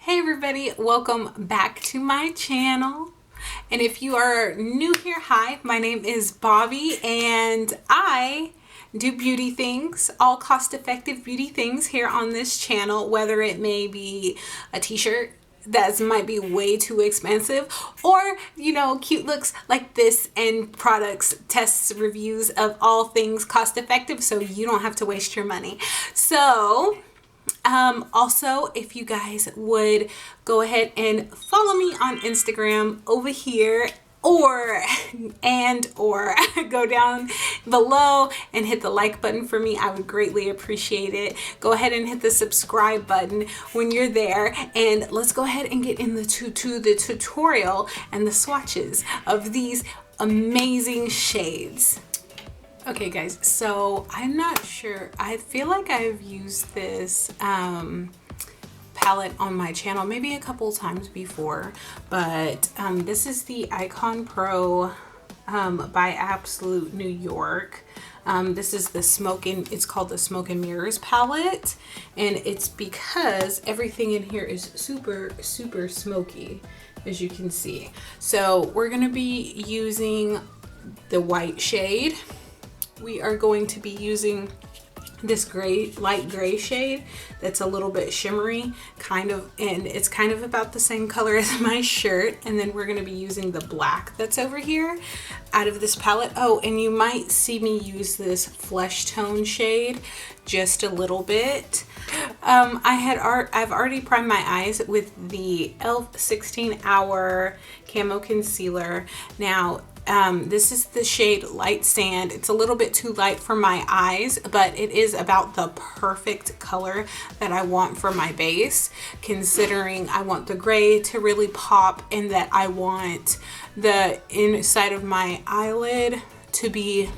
Hey everybody, welcome back to my channel. And if you are new here, hi, my name is Bobbi and I do beauty things, all cost-effective beauty things here on this channel, whether it may be a t-shirt that might be way too expensive, or cute looks like this, and products, tests, reviews of all things cost effective so you don't have to waste your money. So also, if you guys would go ahead and follow me on Instagram over here, or go down below and hit the like button for me, I would greatly appreciate it. Go ahead and hit the subscribe button when you're there, and let's go ahead and get in the tutorial and the swatches of these amazing shades. Okay guys, so I'm not sure, I feel like I've used this palette on my channel maybe a couple times before, but this is the Icon Pro by Absolute New York. This is the it's called the Smoke and Mirrors palette, and it's because everything in here is super smoky, as you can see. So we're gonna be using the white shade. We are going to be using this light gray shade that's a little bit shimmery, and it's kind of about the same color as my shirt. And then we're going to be using the black that's over here out of this palette. Oh, and you might see me use this flesh tone shade just a little bit. I've already primed my eyes with the e.l.f. 16 Hour Camo Concealer. Now, this is the shade Light Sand. It's a little bit too light for my eyes, but it is about the perfect color that I want for my base, considering I want the gray to really pop and that I want the inside of my eyelid to be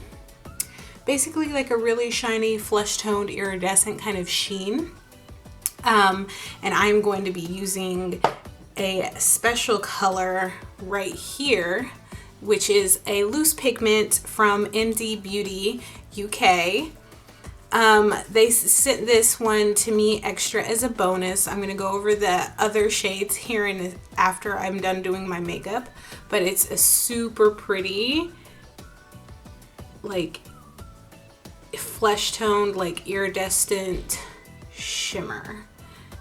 basically like a really shiny, flesh toned, iridescent kind of sheen. And I'm going to be using a special color right here, which is a loose pigment from MD Beuty UK. They sent this one to me extra as a bonus. I'm gonna go over the other shades here and after I'm done doing my makeup, but it's a super pretty, like flesh toned, like iridescent shimmer.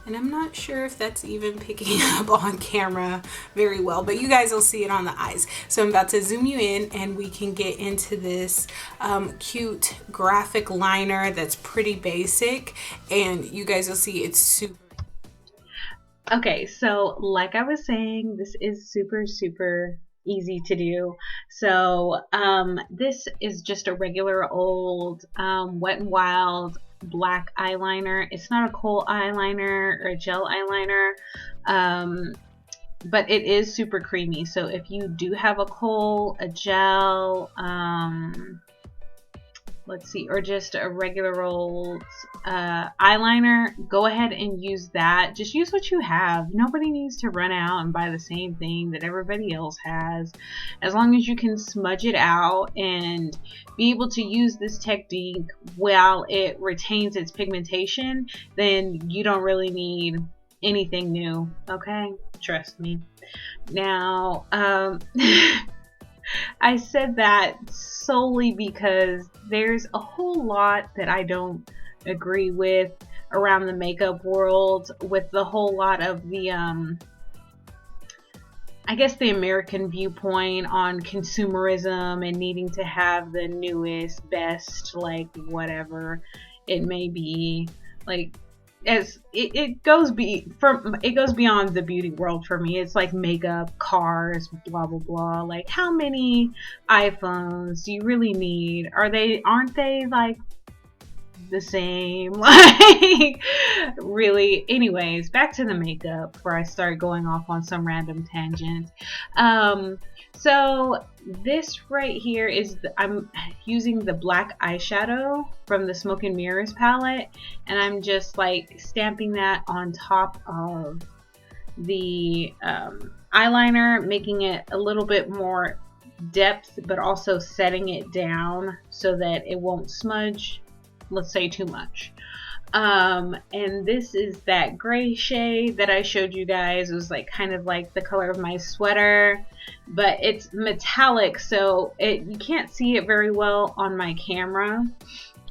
And I'm not sure if that's even picking up on camera very well, but you guys will see it on the eyes. So I'm about to zoom you in and we can get into this cute graphic liner that's pretty basic, and you guys will see it's super. Okay, so like I was saying, this is super easy to do. So this is just a regular old Wet n Wild black eyeliner. It's not a kohl eyeliner or a gel eyeliner, but it is super creamy. So if you do have a kohl, a gel, let's see, or just a regular old eyeliner, go ahead and use that. Just use what you have. Nobody needs to run out and buy the same thing that everybody else has. As long as you can smudge it out and be able to use this technique while it retains its pigmentation, then you don't really need anything new, okay? Trust me. Now, I said that solely because there's a whole lot that I don't agree with around the makeup world, with the whole lot of the I guess the American viewpoint on consumerism and needing to have the newest, best, like whatever it may be. Like, as it goes beyond the beauty world for me. It's like makeup, cars, blah blah blah. Like, how many iPhones do you really need? Aren't they like the same? Like, really? Anyways, back to the makeup before I start going off on some random tangent. So this right here is I'm using the black eyeshadow from the Smoke and Mirrors palette, and I'm just like stamping that on top of the eyeliner, making it a little bit more depth, but also setting it down so that it won't smudge, let's say, too much. And this is that gray shade that I showed you guys. It was like kind of like the color of my sweater, but it's metallic, so you can't see it very well on my camera,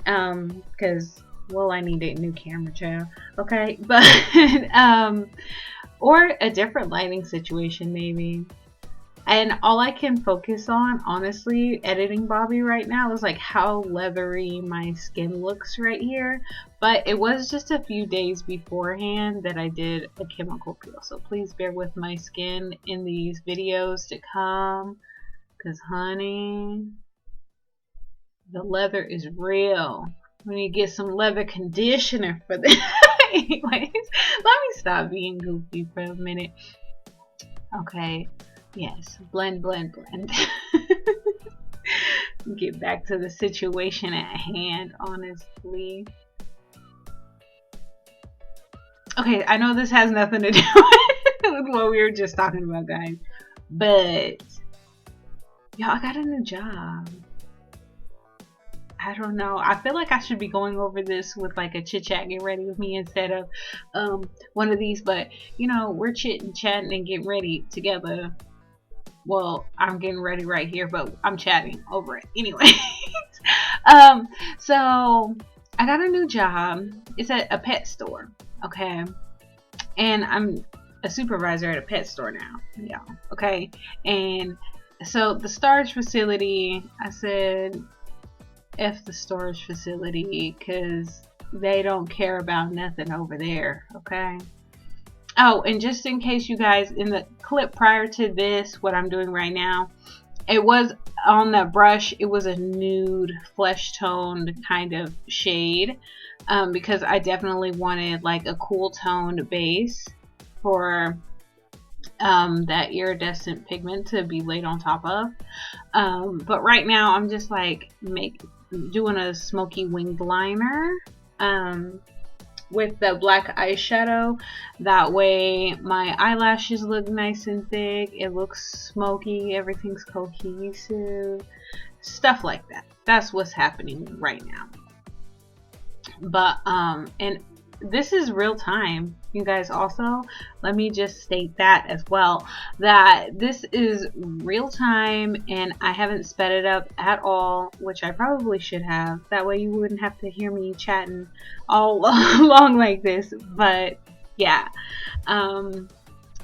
because well, I need a new camera, child. Okay, but or a different lighting situation maybe. And all I can focus on, honestly, editing Bobbi right now is like how leathery my skin looks right here. But it was just a few days beforehand that I did a chemical peel. So please bear with my skin in these videos to come. Because honey, the leather is real. We need to get some leather conditioner for this. Anyways, let me stop being goofy for a minute. Okay. Yes, blend, blend, blend. Get back to the situation at hand, honestly. Okay, I know this has nothing to do with what we were just talking about, guys. But, y'all, I got a new job. I don't know. I feel like I should be going over this with like a chit chat, get ready with me instead of one of these. But, you know, we're chitting, chatting, and getting ready together. Well, I'm getting ready right here, but I'm chatting over it anyway. So I got a new job. It's at a pet store, okay? And I'm a supervisor at a pet store now, y'all, okay? And so the storage facility, I said, F the storage facility, because they don't care about nothing over there, okay? Oh, and just in case you guys, in the clip prior to this, what I'm doing right now, it was on the brush, it was a nude flesh toned kind of shade, because I definitely wanted like a cool toned base for that iridescent pigment to be laid on top of. But right now I'm just like doing a smoky winged liner with the black eyeshadow. That way my eyelashes look nice and thick, it looks smoky, everything's cohesive, stuff like that. That's what's happening right now. But and this is real time, you guys. Also, let me just state that as well, that this is real time and I haven't sped it up at all, which I probably should have. That way you wouldn't have to hear me chatting all along like this. But yeah,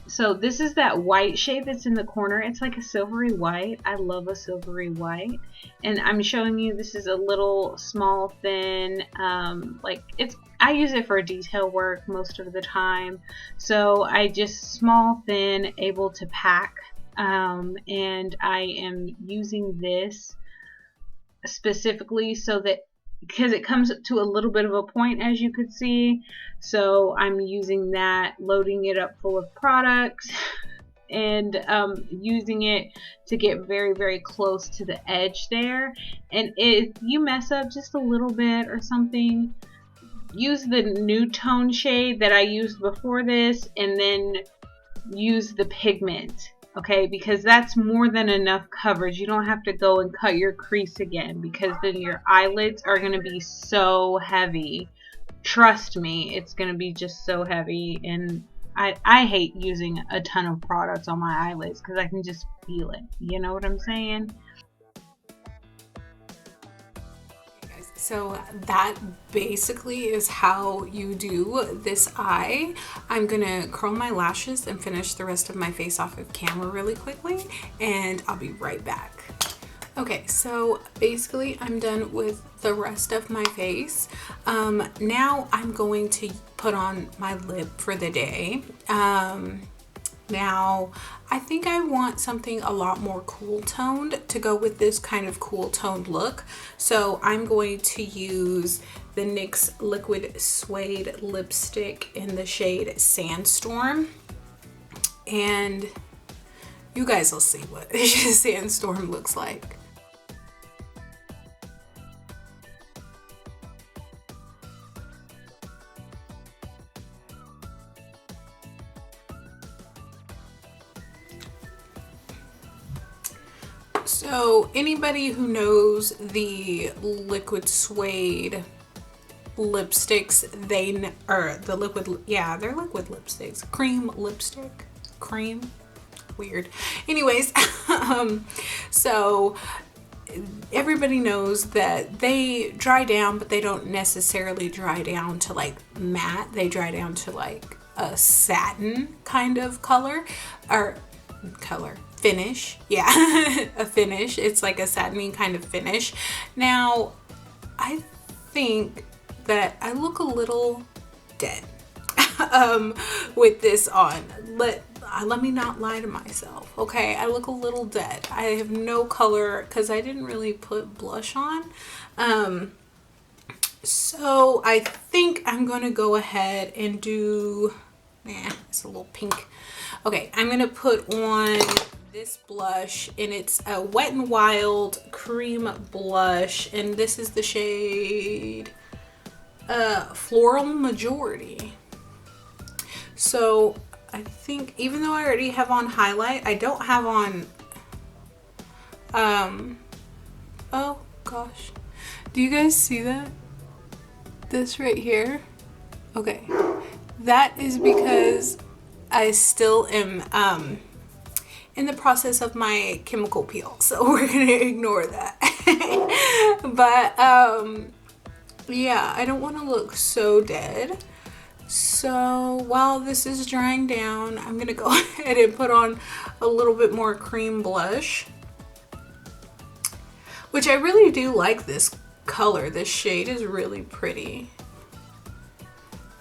so this is that white shade that's in the corner. It's like a silvery white. I love a silvery white. And I'm showing you, this is a little small thin, like I use it for detail work most of the time. So I just small thin, able to pack. And I am using this specifically so that, because it comes to a little bit of a point, as you could see. So I'm using that, loading it up full of products, and using it to get very, very close to the edge there. And if you mess up just a little bit or something, use the nude tone shade that I used before this, and then use the pigment. Okay, because that's more than enough coverage. You don't have to go and cut your crease again, because then your eyelids are going to be so heavy. Trust me, it's going to be just so heavy. And I hate using a ton of products on my eyelids because I can just feel it. You know what I'm saying? So that basically is how you do this eye. I'm gonna curl my lashes and finish the rest of my face off of camera really quickly, and I'll be right back. Okay, so basically I'm done with the rest of my face. Now I'm going to put on my lip for the day. Now, I think I want something a lot more cool toned to go with this kind of cool toned look. So I'm going to use the NYX Liquid Suede lipstick in the shade Sandstorm. And you guys will see what Sandstorm looks like. So anybody who knows the Liquid Suede lipsticks or the liquid, yeah, they're liquid lipsticks. Cream lipstick, cream, weird. Anyways, so everybody knows that they dry down, but they don't necessarily dry down to like matte. They dry down to like a satin kind of color or finish. Yeah, a finish. It's like a satiny kind of finish. Now, I think that I look a little dead with this on. Let me not lie to myself, okay? I look a little dead. I have no color because I didn't really put blush on. So I think I'm going to go ahead and do, it's a little pink. Okay, I'm going to put on this blush, and it's a Wet n Wild cream blush, and this is the shade Floral Majority. So I think even though I already have on highlight, I don't have on, oh gosh, do you guys see that? This right here? Okay, that is because I still am in the process of my chemical peel, so we're gonna ignore that. But yeah, I don't want to look so dead. So while this is drying down, I'm gonna go ahead and put on a little bit more cream blush, which I really do like this color. This shade is really pretty,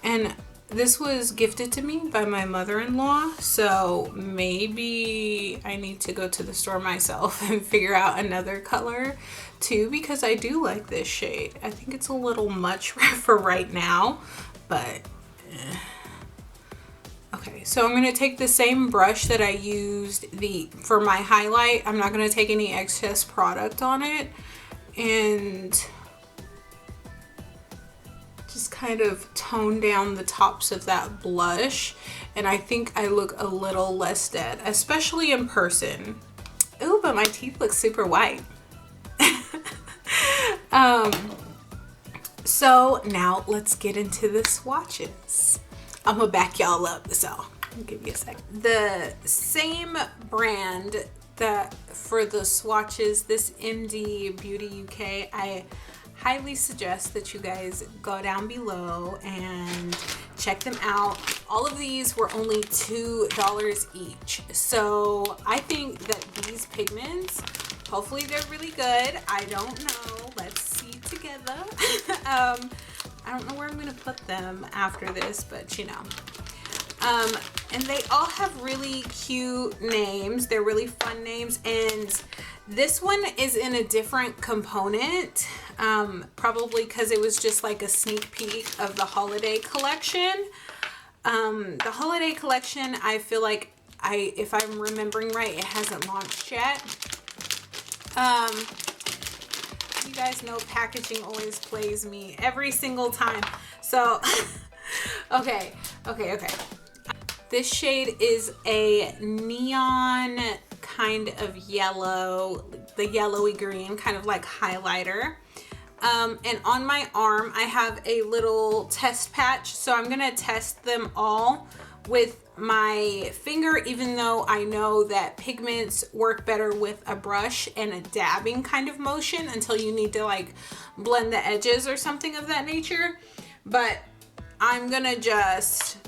and this was gifted to me by my mother-in-law, so maybe I need to go to the store myself and figure out another color too, because I do like this shade. I think it's a little much for right now, but okay, so I'm going to take the same brush that I used for my highlight. I'm not going to take any excess product on it, and just kind of tone down the tops of that blush. And I think I look a little less dead, especially in person. Ooh, but my teeth look super white. So now let's get into the swatches. I'm gonna back y'all up, so I'll give you a second. The same brand that for the swatches, this MD Beuty UK, I highly suggest that you guys go down below and check them out. All of these were only $2 each. So I think that these pigments, hopefully they're really good. I don't know. Let's see together. I don't know where I'm gonna put them after this, but you know. And they all have really cute names. They're really fun names, and this one is in a different component, probably because it was just like a sneak peek of the holiday collection. The holiday collection, I feel like, if I'm remembering right, it hasn't launched yet. You guys know packaging always plays me every single time. So, okay. This shade is a neon kind of yellow, the yellowy green, kind of like highlighter. And on my arm, I have a little test patch. So I'm gonna test them all with my finger, even though I know that pigments work better with a brush and a dabbing kind of motion until you need to like blend the edges or something of that nature. But I'm gonna just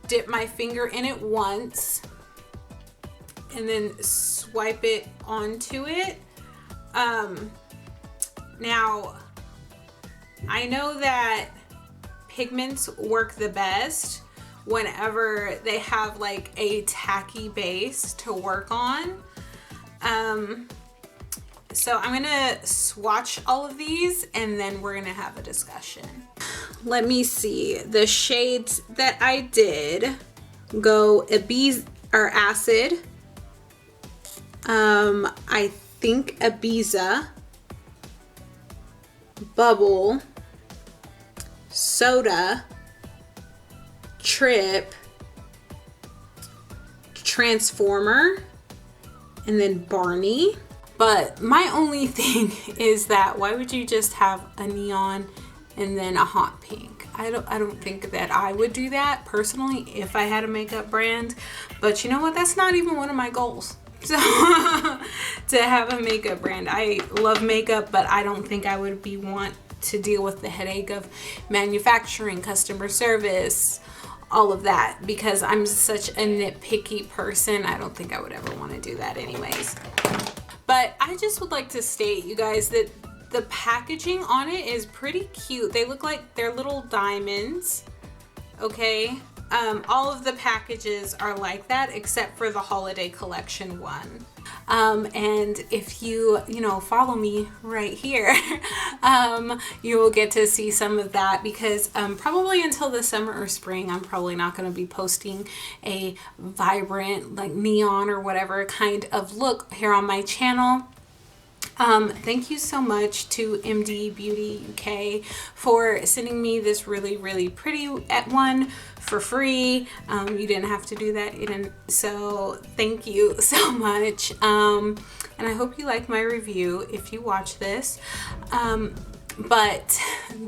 dip my finger in it once and then swipe it onto it. Now, I know that pigments work the best whenever they have like a tacky base to work on. So I'm gonna swatch all of these and then we're gonna have a discussion. Let me see. The shades that I did go Ibiza or Acid. I think Ibiza, Bubble, Soda, Trip, Transformer, and then Barney. But my only thing is that why would you just have a neon and then a hot pink. I don't think that I would do that personally if I had a makeup brand, but you know what, that's not even one of my goals. So to have a makeup brand. I love makeup, but I don't think I would want to deal with the headache of manufacturing, customer service, all of that, because I'm such a nitpicky person. I don't think I would ever want to do that anyways. But I just would like to state, you guys, that the packaging on it is pretty cute. They look like they're little diamonds, okay? All of the packages are like that except for the holiday collection one. And if you follow me right here, you will get to see some of that, because probably until the summer or spring, I'm probably not going to be posting a vibrant, like neon or whatever kind of look here on my channel. Thank you so much to MD Beuty UK for sending me this really, really pretty one for free. You didn't have to do that, so thank you so much. And I hope you like my review if you watch this. But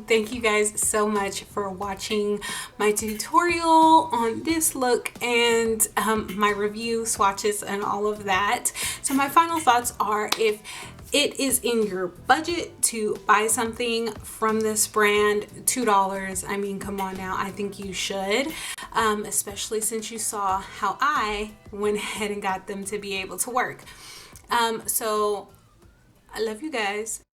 thank you guys so much for watching my tutorial on this look and my review, swatches, and all of that. So my final thoughts are, if it is in your budget to buy something from this brand, $2, I mean, come on now, I think you should, especially since you saw how I went ahead and got them to be able to work. So I love you guys.